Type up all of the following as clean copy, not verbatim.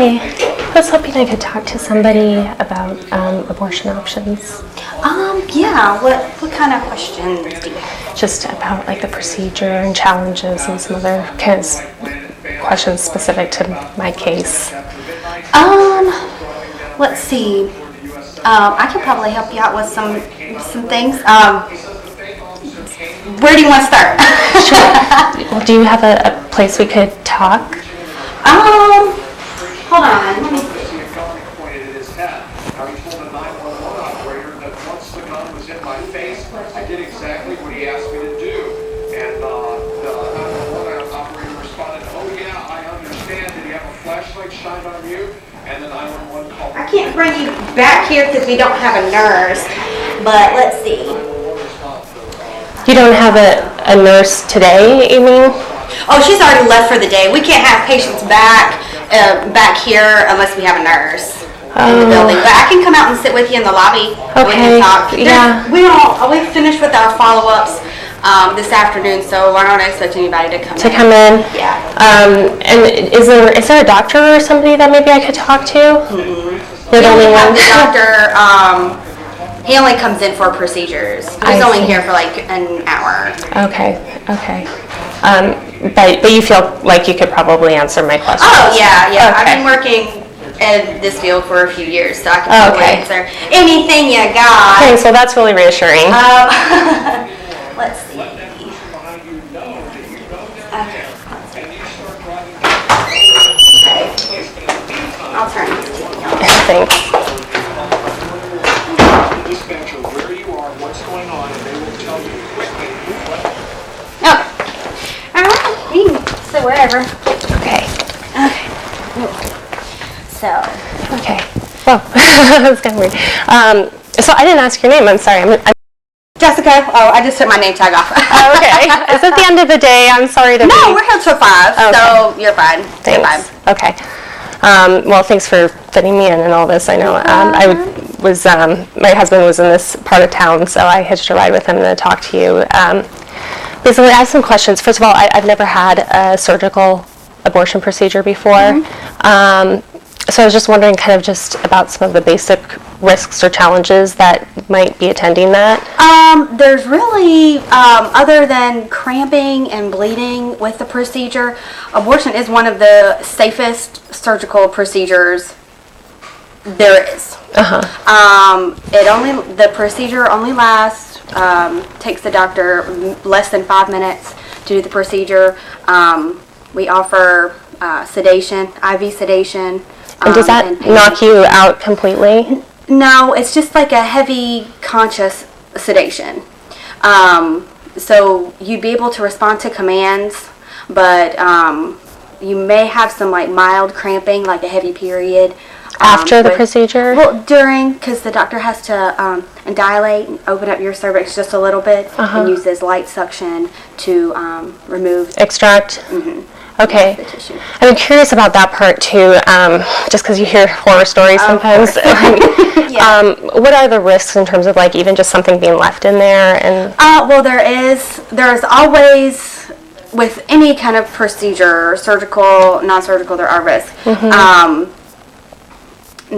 Hi. I was hoping I could talk to somebody about abortion options. Yeah. What kind of questions do you have? Just about like the procedure and challenges and some other kind of questions specific to my case. Let's see. I can probably help you out with some things. Where do you want to start? Sure. Well, do you have a place we could talk? Hold on. Let me see. I did exactly what he asked me to do. And the 911 operator responded, "Oh yeah, I understand. Did he have a flashlight shined on you?" And then 911 called. I can't bring you back here because we don't have a nurse. But let's see. You don't have a nurse today, you mean? Oh, she's already left for the day. We can't have patients back here unless we have a nurse in the building. But I can come out and sit with you in the lobby. Okay. We can talk. Yeah. We finished with our follow-ups this afternoon, so I don't expect anybody to come in. Yeah. Yeah. And is there a doctor or somebody that maybe I could talk to? Mm-hmm. We only have the doctor. He only comes in for procedures. He's only here for like an hour. Okay. But you feel like you could probably answer my questions? Oh, yeah. Okay. I've been working in this field for a few years, so I can probably answer anything you got. Thanks, well that's really reassuring. Let's see. I'll turn this TV on. Thanks. Dispatcher where you are, what's going on, and they will tell you quickly. Okay. Alright, you can sit wherever. Okay. So. Okay. Oh, that's kind of weird. So I didn't ask your name. I'm sorry. I'm Jessica. Oh, I just took my name tag off. Oh, okay. It's at the end of the day. I'm sorry to. No, we're here till 5, okay. so you're fine. Thanks. Okay. Well, thanks for fitting me in and all this. I know my husband was in this part of town, so I hitched a ride with him to talk to you. Basically, I have some questions. First of all, I've never had a surgical abortion procedure before. Mm-hmm. So I was just wondering kind of just about some of the basic risks or challenges that might be attending that. There's really, other than cramping and bleeding with the procedure, abortion is one of the safest surgical procedures there is. The procedure only lasts, takes the doctor less than 5 minutes to do the procedure. We offer sedation, IV sedation. And does that knock you out completely? No, it's just like a heavy conscious sedation. So you'd be able to respond to commands, but you may have some like mild cramping, like a heavy period. After the procedure? Well, during, because the doctor has to dilate and open up your cervix just a little bit and use this light suction to remove. Extract? Mm-hmm. Okay. The tissue. I'm curious about that part too, just because you hear horror stories sometimes. Yeah. What are the risks in terms of like even just something being left in there? And well, there's always, with any kind of procedure, surgical, non-surgical, there are risks. Mm-hmm.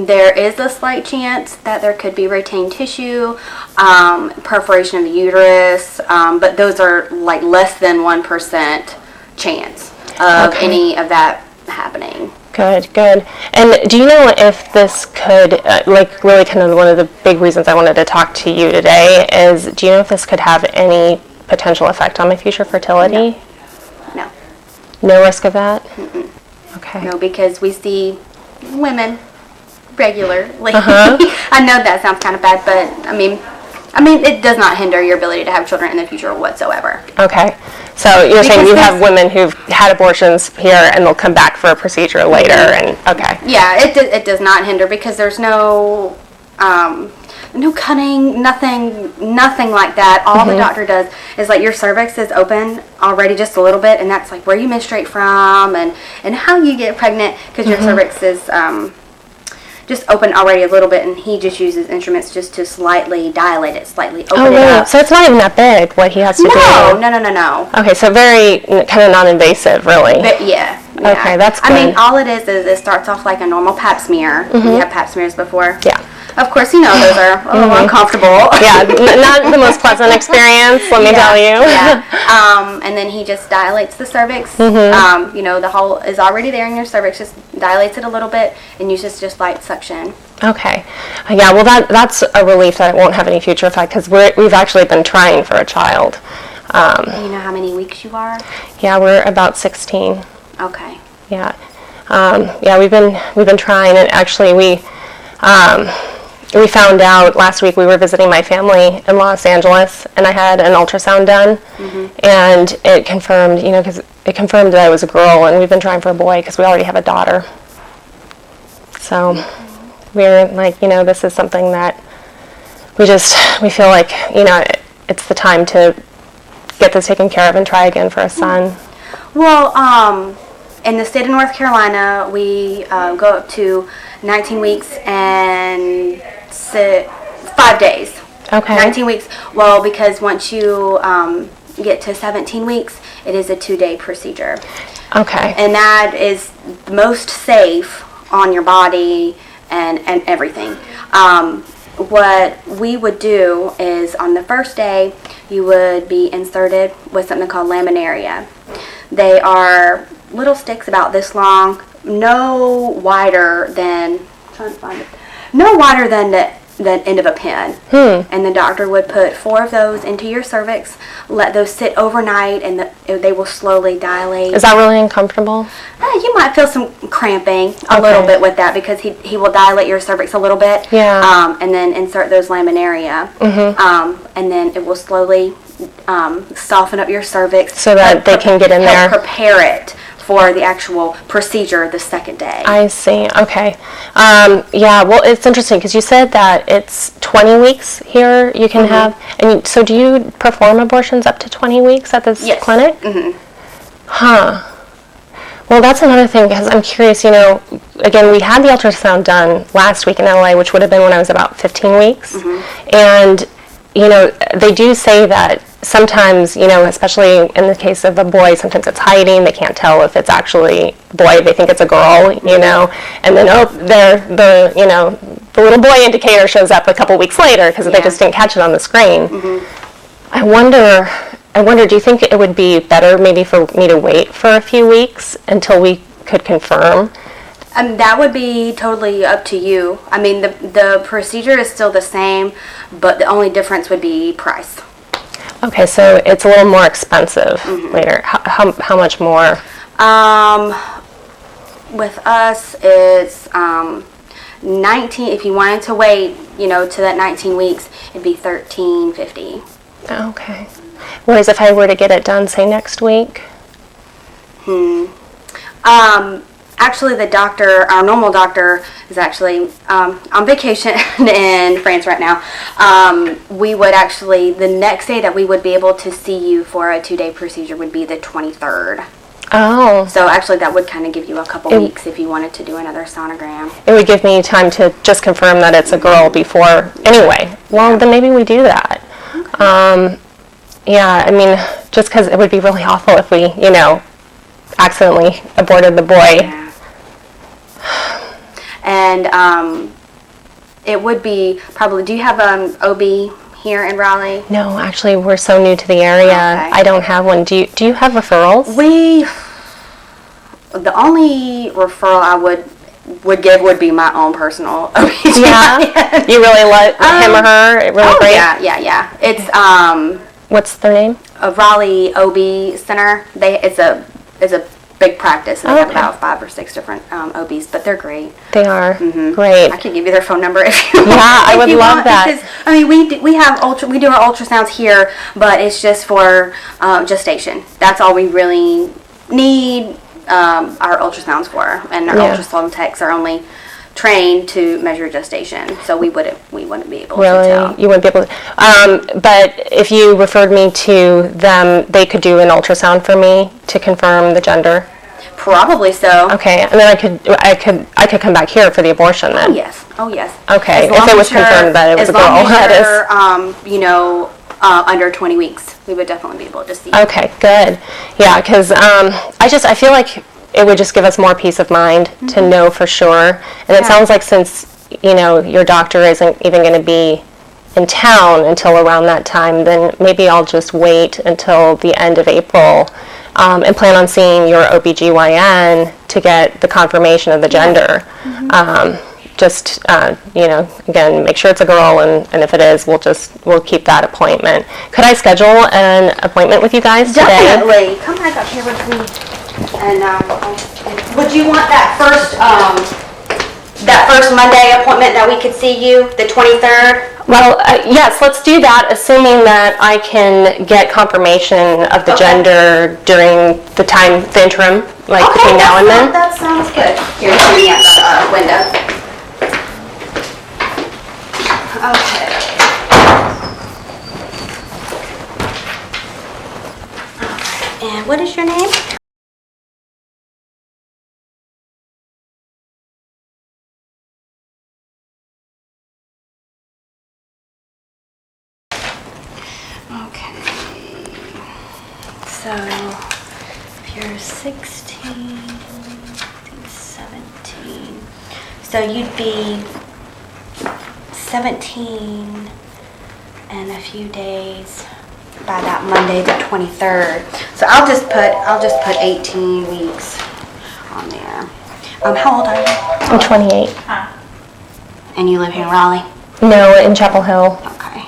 There is a slight chance that there could be retained tissue, perforation of the uterus, but those are like less than 1% chance of any of that happening. Good. And do you know if this could, like really kind of one of the big reasons I wanted to talk to you today is, do you know if this could have any potential effect on my future fertility? No. No risk of that? Mm-mm. Okay. No, because we see women regularly. I know that sounds kind of bad, but I mean, it does not hinder your ability to have children in the future whatsoever. Okay. So you're saying you have women who've had abortions here and they'll come back for a procedure later, and okay. Yeah, it does not hinder because there's no cutting, nothing like that. All the doctor does is like your cervix is open already just a little bit, and that's like where you menstruate from and how you get pregnant because your cervix is just open already a little bit, and he just uses instruments just to slightly dilate it, slightly open it up. So it's not even that big what he has to do? No. Okay, so very kind of non-invasive, really. But yeah. Yeah. Okay, that's good. I mean, all it is it starts off like a normal pap smear. You have pap smears before? Yeah. Of course, those are a little uncomfortable. Yeah, not the most pleasant experience, let me tell you. Yeah. And then he just dilates the cervix. The hole is already there in your cervix, just dilates it a little bit, and uses just light suction. Okay. Yeah, well, that's a relief that it won't have any future effect, because we've actually been trying for a child. You know how many weeks you are? Yeah, we're about 16. Okay. Yeah. Yeah, we've been trying, and actually we found out last week. We were visiting my family in Los Angeles, and I had an ultrasound done, and it confirmed, because it confirmed that I was a girl, and we've been trying for a boy because we already have a daughter. So we're like, this is something that we feel like, it's the time to get this taken care of and try again for a son. Well, in the state of North Carolina, we go up to 19 weeks and 5 days. Okay. 19 weeks. Well, because once you get to 17 weeks, it is a 2-day procedure. Okay. And that is most safe on your body and everything. What we would do is on the first day, you would be inserted with something called laminaria. They are little sticks about this long, no wider than the end of a pen. And the doctor would put 4 of those into your cervix, let those sit overnight, and they will slowly dilate. Is that really uncomfortable? You might feel some cramping a little bit with that, because he will dilate your cervix a little bit. Yeah. And then insert those laminaria. And then it will slowly soften up your cervix so that they can get in there. Prepare it for the actual procedure the second day. I see. Okay. Yeah, well, it's interesting because you said that it's 20 weeks here you can have. And so do you perform abortions up to 20 weeks at this clinic? Huh. Well, that's another thing, because I'm curious, again, we had the ultrasound done last week in LA, which would have been when I was about 15 weeks. And, they do say that sometimes, especially in the case of a boy, sometimes it's hiding. They can't tell if it's actually a boy. They think it's a girl, and then, the little boy indicator shows up a couple weeks later because they just didn't catch it on the screen. I wonder, do you think it would be better maybe for me to wait for a few weeks until we could confirm? That would be totally up to you. I mean, the procedure is still the same, but the only difference would be price. Okay, so it's a little more expensive later. How much more? With us, it's 19. If you wanted to wait, to that 19 weeks, it'd be $13.50. Okay. Whereas if I were to get it done, say next week? Actually, our normal doctor is actually on vacation in France right now. We would actually, the next day that we would be able to see you for a 2-day procedure would be the 23rd. Oh. So actually that would kind of give you a couple weeks if you wanted to do another sonogram. It would give me time to just confirm that it's a girl before. Anyway, well, then maybe we do that. Okay. Yeah, I mean, just because it would be really awful if we, accidentally aborted the boy. Yeah. And it would be probably, do you have an OB here in Raleigh? No, actually, we're so new to the area. Okay. I don't have one. Do you have referrals? The only referral I would give would be my own personal OB. Yeah? You really let him or her? Really great? Yeah. It's what's their name? A Raleigh OB Center. It's a big practice. And they have about 5 or 6 different OBs, but they're great. They are great. I can give you their phone number if you want. Yeah, I would love that. Because I mean, we do our ultrasounds here, but it's just for gestation. That's all we really need our ultrasounds for, and our ultrasound techs are only trained to measure gestation, so we wouldn't be able to tell. You wouldn't be able to. But if you referred me to them, they could do an ultrasound for me to confirm the gender. Probably so. Okay, and then I could come back here for the abortion then. Oh yes. Okay, if it was confirmed that it was a girl. As long as you're, under 20 weeks, we would definitely be able to see. Okay, good. Yeah, because I feel like it would just give us more peace of mind to know for sure. And it sounds like since, your doctor isn't even going to be in town until around that time, then maybe I'll just wait until the end of April and plan on seeing your OBGYN to get the confirmation of the gender. Again, make sure it's a girl, and if it is, we'll keep that appointment. Could I schedule an appointment with you guys today? Definitely. Come back up here with me. And would you want that first Monday appointment that we could see you, the 23rd? Well, yes, let's do that, assuming that I can get confirmation of the gender during the interim, like between now and then. That sounds good. Here, show me at the window. Okay. And what is your name? Okay. So, if you're 16, 17, so you'd be 17 and a few days by that Monday the 23rd. So I'll just put 18 weeks on there. How old are you? I'm 28. And you live here in Raleigh? No, in Chapel Hill. Okay.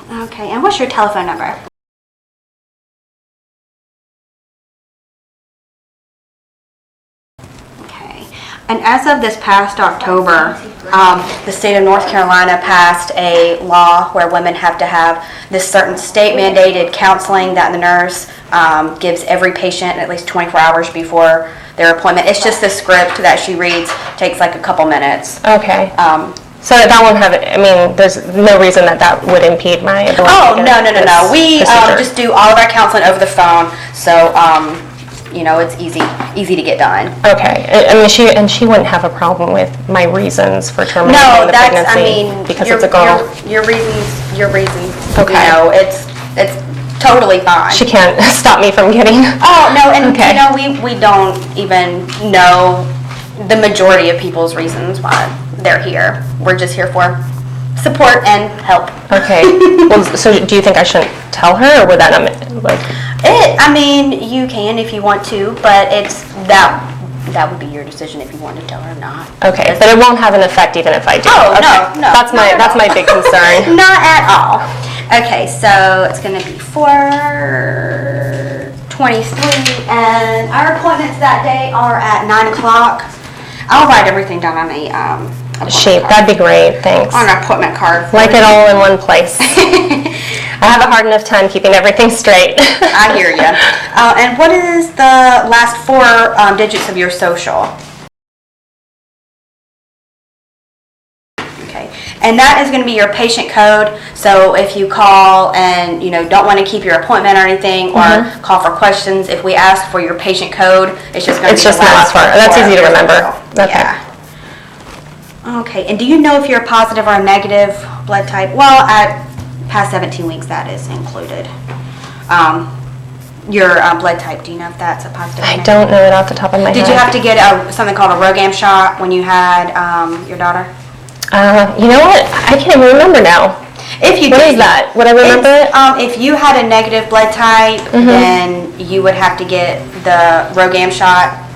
Okay, and what's your telephone number? Okay, and as of this past October, the state of North Carolina passed a law where women have to have this certain state-mandated counseling that the nurse gives every patient at least 24 hours before their appointment. It's just a script that she reads, takes like a couple minutes. Okay. So that won't have, there's no reason that would impede my ability Oh, to no. this We procedure. just do all of our counseling over the phone, so, it's easy to get done. Okay. She wouldn't have a problem with my reasons for terminating No, the that's, pregnancy because it's a girl. Your reasons, Okay. it's totally fine. She can't stop me from getting. Oh, no, and Okay. we don't even know the majority of people's reasons why they're here. We're just here for support and help. Okay. Well, so do you think I shouldn't tell her, or would that not, You can if you want to, but that would be your decision if you want to tell her or not. Okay, but it won't have an effect even if I do. Oh, Okay. no. That's my big concern. Not at all. Okay, so it's going to be 4/23, and our appointments that day are at 9 o'clock. I'll write everything down on a appointment Shape, card. that'd be great, thanks. On an appointment card. Like it all in one place. I have a hard enough time keeping everything straight. I hear you. And what is the last 4 digits of your social? Okay, and that is going to be your patient code. So if you call and don't want to keep your appointment or anything, or call for questions, if we ask for your patient code, it's just going to be just the last the last one. That's four easy to of your remember. social. Okay. Yeah. Okay, and do you know if you're a positive or a negative blood type? Well, at past 17 weeks, that is included. Your blood type, do you know if that's a positive or I negative? don't know it off the top of my head. Did you have to get something called a ROGAM shot when you had your daughter? You know what? I can't even remember now. If you What did, is that? Would I remember it? If you had a negative blood type, then you would have to get the ROGAM shot.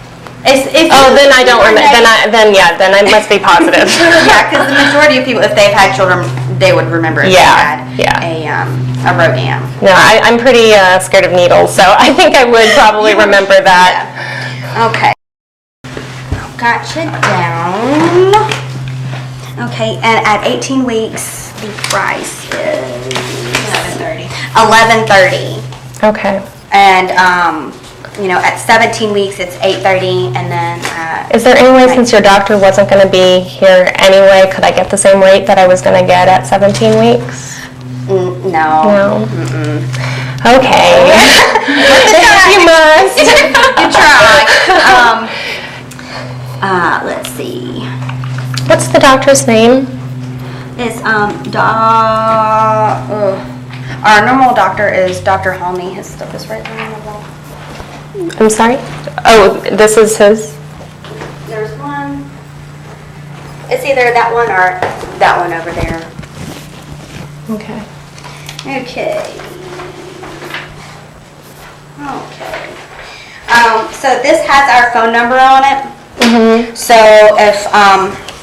Then I don't remember. Then I must be positive. Yeah, because the majority of people, if they've had children, they would remember if they had a ROGAM. No, I'm pretty scared of needles, so I think I would probably remember that. Yeah. Okay. Gotcha down. Okay, and at 18 weeks, the price is $11.30. Okay. And at 17 weeks, it's $8.30, and then. Is there any way, since your doctor wasn't going to be here anyway, could I get the same rate that I was going to get at 17 weeks? No. No. Okay. You must. You try. Let's see. What's the doctor's name? It's Our normal doctor is Dr. Holney. His stuff is right there on the wall. I'm sorry? Oh, this is his? There's one. It's either that one or that one over there. Okay. Okay. So this has our phone number on it. Mm-hmm. So if,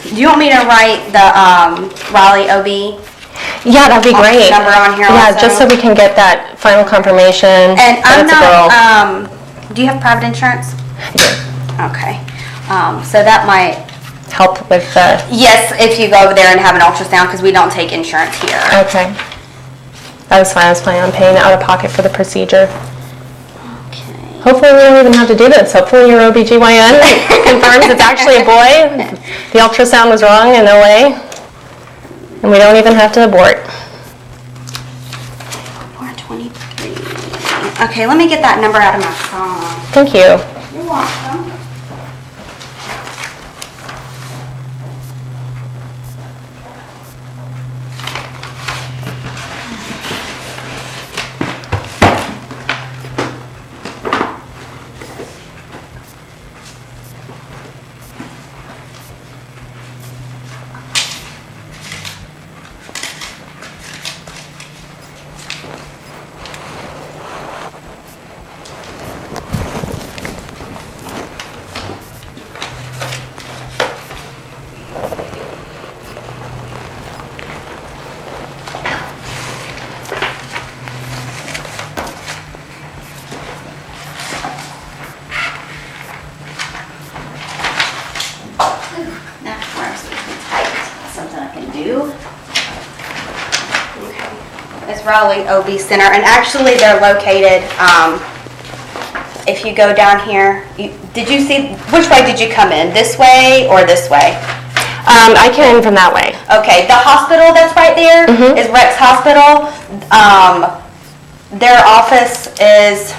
do you want me to write the Raleigh OB Yeah, that'd be great. number on here Yeah, also? just so we can get that final confirmation And that I'm it's a girl. not, do you have private insurance? Yeah. Okay. So that might, Help with the, yes, if you go over there and have an ultrasound, because we don't take insurance here. okay. That was fine. I was planning on paying out of pocket for the procedure. Okay. Hopefully we don't even have to do this. Hopefully your OBGYN confirms it's actually a boy. The ultrasound was wrong in no way. And we don't even have to abort. 423. Okay, let me get that number out of my phone. Thank you. You're welcome. That's tight. That's something I can do. Okay. It's Raleigh OB Center, and actually they're located, if you go down here, did you see, which way did you come in? This way or this way? I came in from that way. Okay, the hospital that's right there is Rex Hospital. Their office is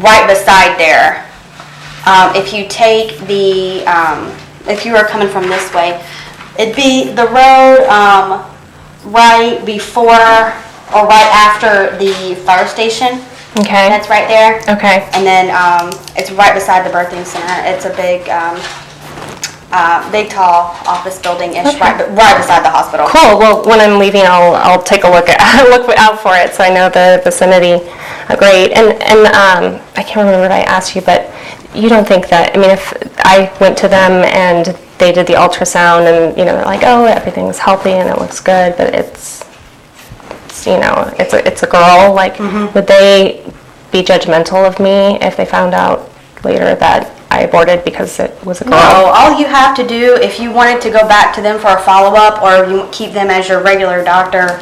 right beside there. If you take the, if you were coming from this way, it'd be the road right before or right after the fire station. Okay. That's right there. Okay. And then it's right beside the birthing center. It's a big, big tall office building-ish, Okay. right beside the hospital. Cool. Well, when I'm leaving, I'll take a look out for it, so I know the vicinity. Great. And I can't remember what I asked you, but you don't think that? I mean, if I went to them and they did the ultrasound, and they're like, oh, everything's healthy and it looks good, but it's a girl. Like, would they be judgmental of me if they found out later that I aborted because it was a girl? No, all you have to do, if you wanted to go back to them for a follow-up, or you keep them as your regular doctor,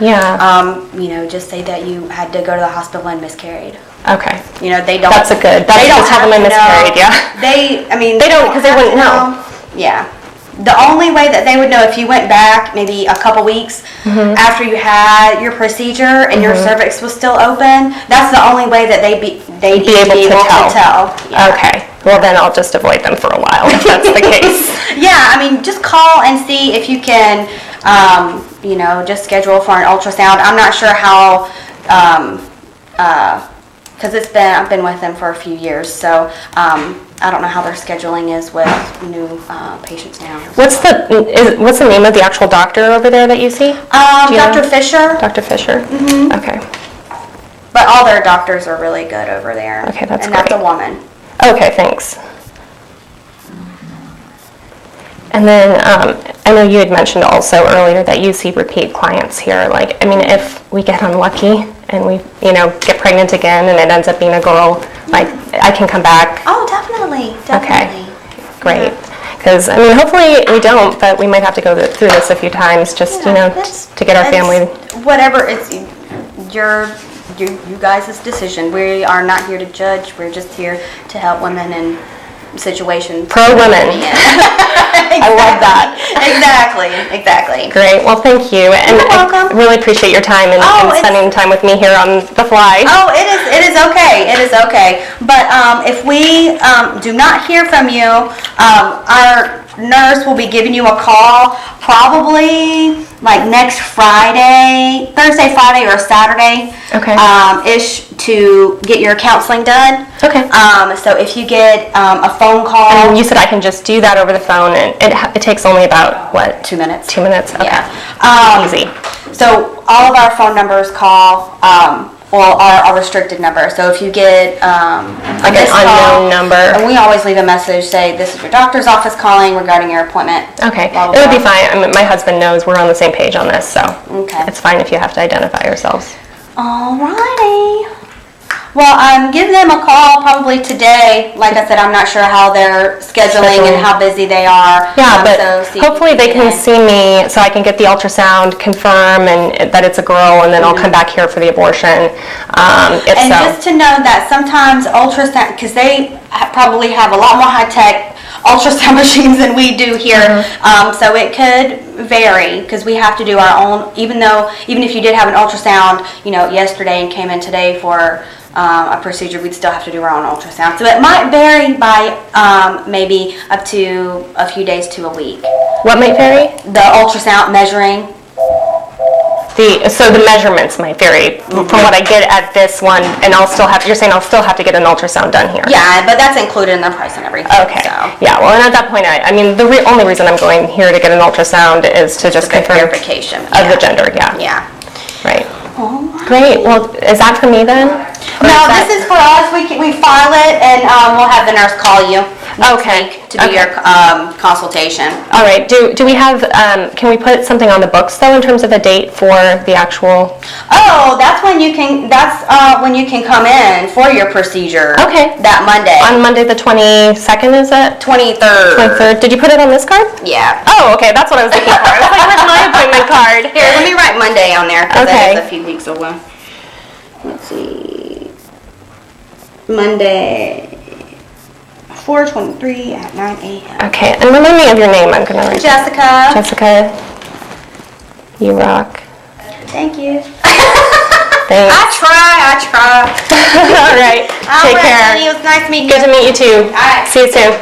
just say that you had to go to the hospital and miscarried. Okay. They don't. That's a good. That's They don't just tell have them I to miscarried. know. Yeah. They don't, 'cause they have wouldn't to know. Yeah. The only way that they would know, if you went back maybe a couple weeks after you had your procedure and your cervix was still open, that's the only way that they'd be able to tell. Yeah. Okay. Well, then I'll just avoid them for a while if that's the case. Yeah, just call and see if you can, just schedule for an ultrasound. I'm not sure how, because I've been with them for a few years, so I don't know how their scheduling is with new patients now. What's the name of the actual doctor over there that you see? Do you Dr. know? Fisher. Dr. Fisher. Okay. But all their doctors are really good over there. Okay, that's And that's great. a woman. Okay, thanks. And then I know you had mentioned also earlier that you see repeat clients here. Like, if we get unlucky and we, get pregnant again and it ends up being a girl, like, I can come back. Oh, definitely. Okay, great. Because, hopefully we don't, but we might have to go through this a few times just, to get our family. Whatever, it's you guys' decision. We are not here to judge. We're just here to help women and situation. Pro women. I love that. Exactly. Great. Well, thank you. And You're welcome. I really appreciate your time and spending time with me here on the fly. Oh, it is okay. It is okay. But if we do not hear from you, our nurse will be giving you a call probably like next Thursday, Friday, or Saturday. Okay. Ish, to get your counseling done. Okay. So if you get a phone call, And you said I can just do that over the phone, and it takes only about, what? 2 minutes. 2 minutes? Okay. Yeah. Easy. So all of our phone numbers are a restricted number. So if you get Like an unknown number. and we always leave a message, say this is your doctor's office calling regarding your appointment. Okay. Blah, blah, It would be blah. fine. I mean, my husband knows we're on the same page on this, so Okay. it's fine if you have to identify yourselves. Alrighty. Well, give them a call probably today. Like I said, I'm not sure how they're scheduling and how busy they are. Yeah, but so see if hopefully you they can get in. see me so I can get the ultrasound, confirm and that it's a girl, and then I'll come back here for the abortion. If And so. just to know that sometimes ultrasound, because they probably have a lot more high-tech ultrasound machines than we do here, so it could vary because we have to do our own. Even if you did have an ultrasound, yesterday and came in today for a procedure, we'd still have to do our own ultrasound. So it might vary by maybe up to a few days to a week. What might vary? The ultrasound measuring. So the measurements might vary from what I get at this one, and you're saying I'll still have to get an ultrasound done here? Yeah, but that's included in the price and everything. Okay. So. Yeah, well, and at that point, I mean, the only reason I'm going here to get an ultrasound is to just Good confirm verification. of the gender, yeah. Yeah. Right. Great. Well, is that for me then? Or No, is that- this is for us. We file it, and we'll have the nurse call you next Okay. week to do your consultation. All right. Do we have? Can we put something on the books though in terms of a date for the actual? Oh, that's when you can. That's when you can come in for your procedure. Okay. That Monday, On Monday the 22nd, is it? 23rd. 23rd. Did you put it on this card? Yeah. Oh, okay. That's what I was looking for. I was like, where's my appointment card? Here, let me write Monday on there because Okay. that is a few weeks away. Let's see. Monday, 4/23 at 9 a.m. Okay. And remind me of your name. I'm gonna write. Jessica. Jessica. You rock. Thank you. Thanks. I try. All right. Take care. It was nice meeting you. Good to meet you too. right. See you soon.